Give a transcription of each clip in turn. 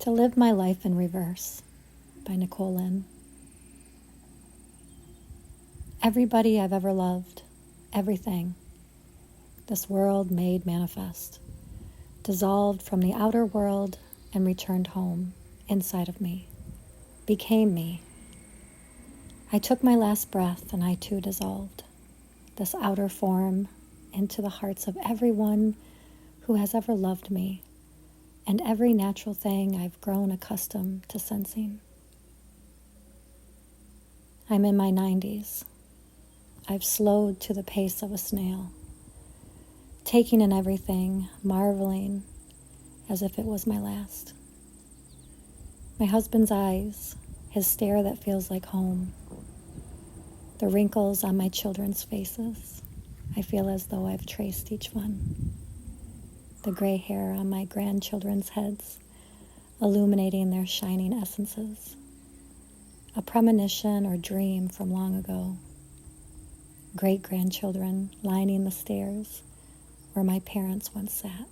To Live My Life in Reverse by Nicole Lynn. Everybody I've ever loved, everything, this world made manifest, dissolved from the outer world and returned home inside of me, became me. I took my last breath and I too dissolved, this outer form, into the hearts of everyone who has ever loved me and every natural thing I've grown accustomed to sensing. I'm in my 90s. I've slowed to the pace of a snail, taking in everything, marveling as if it was my last. My husband's eyes, his stare that feels like home, the wrinkles on my children's faces, I feel as though I've traced each one. The gray hair on my grandchildren's heads, illuminating their shining essences. A premonition or dream from long ago. Great-grandchildren lining the stairs where my parents once sat.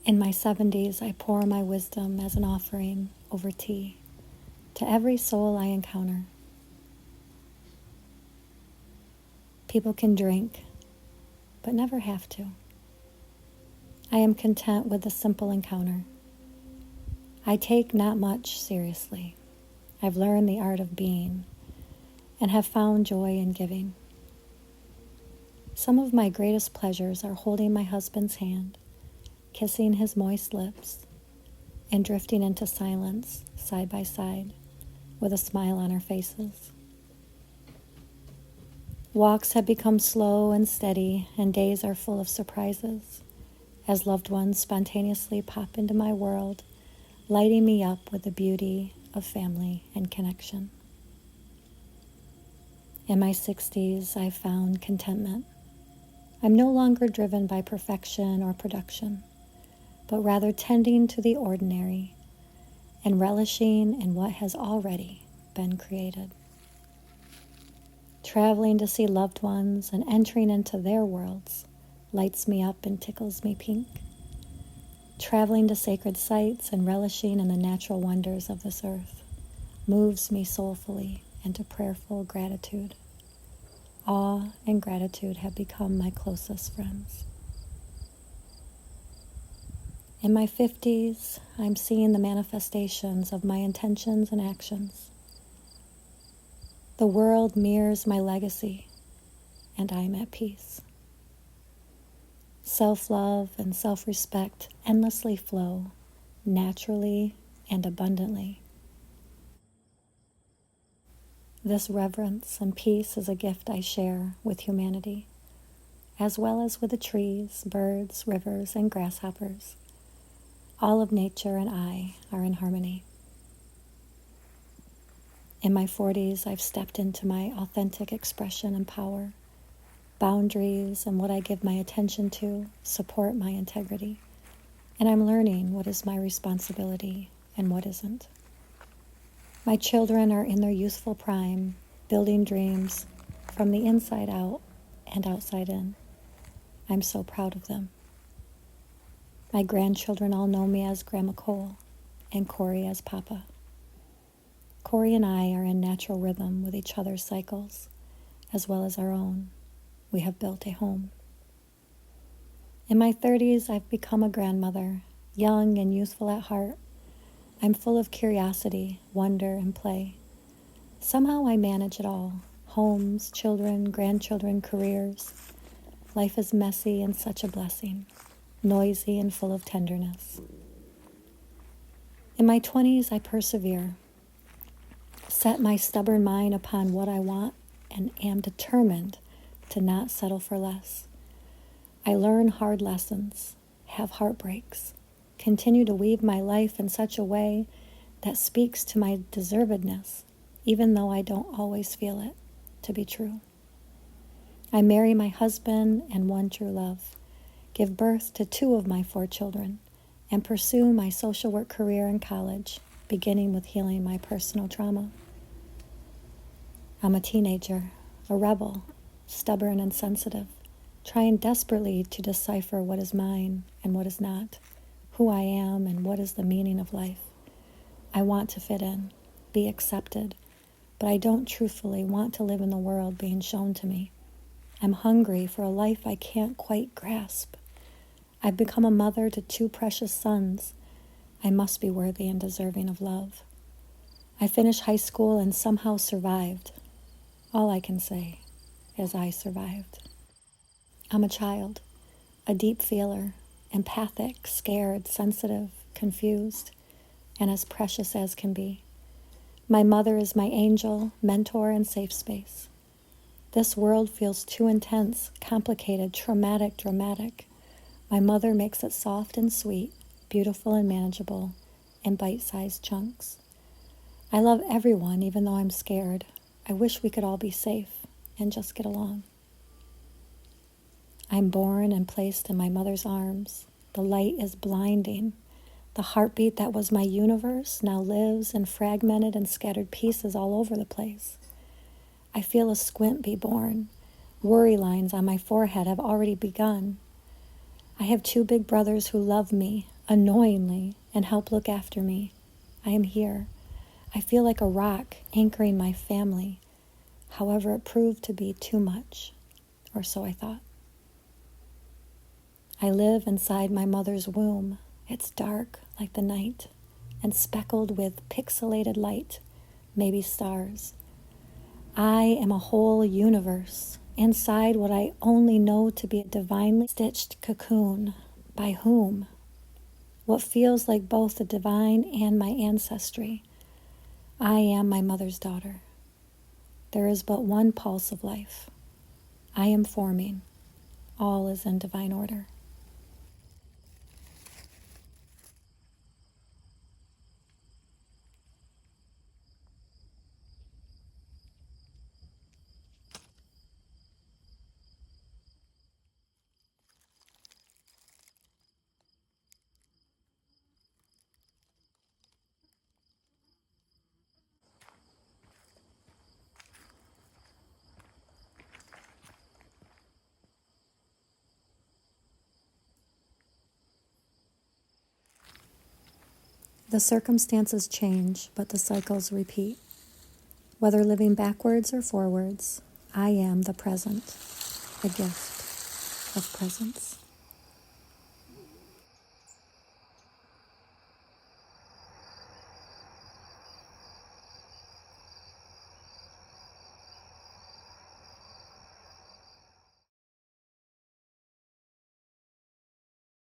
In my 70s, I pour my wisdom as an offering over tea to every soul I encounter. People can drink, but never have to. I am content with the simple encounter. I take not much seriously. I've learned the art of being and have found joy in giving. Some of my greatest pleasures are holding my husband's hand, kissing his moist lips, and drifting into silence side by side with a smile on our faces. Walks have become slow and steady, and days are full of surprises as loved ones spontaneously pop into my world, lighting me up with the beauty of family and connection. In my 60s, I've found contentment. I'm no longer driven by perfection or production, but rather tending to the ordinary and relishing in what has already been created. Traveling to see loved ones and entering into their worlds lights me up and tickles me pink. Traveling to sacred sites and relishing in the natural wonders of this earth moves me soulfully into prayerful gratitude. Awe and gratitude have become my closest friends. In my 50s, I'm seeing the manifestations of my intentions and actions. The world mirrors my legacy, and I'm at peace. Self-love and self-respect endlessly flow, naturally and abundantly. This reverence and peace is a gift I share with humanity, as well as with the trees, birds, rivers, and grasshoppers. All of nature and I are in harmony. In my 40s, I've stepped into my authentic expression and power. Boundaries and what I give my attention to support my integrity, and I'm learning what is my responsibility and what isn't. My children are in their youthful prime, building dreams from the inside out and outside in. I'm so proud of them. My grandchildren all know me as Grandma Cole and Corey as Papa. Corey and I are in natural rhythm with each other's cycles, as well as our own. We have built a home. In my 30s, I've become a grandmother, young and youthful at heart. I'm full of curiosity, wonder, and play. Somehow I manage it all. Homes, children, grandchildren, careers. Life is messy and such a blessing, noisy and full of tenderness. In my 20s, I persevere, set my stubborn mind upon what I want, and am determined to not settle for less. I learn hard lessons, have heartbreaks, continue to weave my life in such a way that speaks to my deservedness, even though I don't always feel it to be true. I marry my husband and one true love, give birth to 2 of my 4 children, and pursue my social work career in college, beginning with healing my personal trauma. I'm a teenager, a rebel, stubborn and sensitive, trying desperately to decipher what is mine and what is not, who I am and what is the meaning of life. I want to fit in, be accepted, but I don't truthfully want to live in the world being shown to me. I'm hungry for a life I can't quite grasp. I've become a mother to 2 precious sons. I must be worthy and deserving of love. I finished high school and somehow survived. All I can say is I survived. I'm a child, a deep feeler, empathic, scared, sensitive, confused, and as precious as can be. My mother is my angel, mentor, and safe space. This world feels too intense, complicated, traumatic, dramatic. My mother makes it soft and sweet, beautiful and manageable, in bite-sized chunks. I love everyone, even though I'm scared. I wish we could all be safe and just get along. I'm born and placed in my mother's arms. The light is blinding. The heartbeat that was my universe now lives in fragmented and scattered pieces all over the place. I feel a squint be born. Worry lines on my forehead have already begun. I have 2 big brothers who love me, annoyingly, and help look after me. I am here. I feel like a rock anchoring my family. However, it proved to be too much, or so I thought. I live inside my mother's womb. It's dark like the night and speckled with pixelated light, maybe stars. I am a whole universe inside what I only know to be a divinely stitched cocoon. By whom? What feels like both the divine and my ancestry. I am my mother's daughter. There is but one pulse of life. I am forming. All is in divine order. The circumstances change, but the cycles repeat. Whether living backwards or forwards, I am the present, the gift of presence.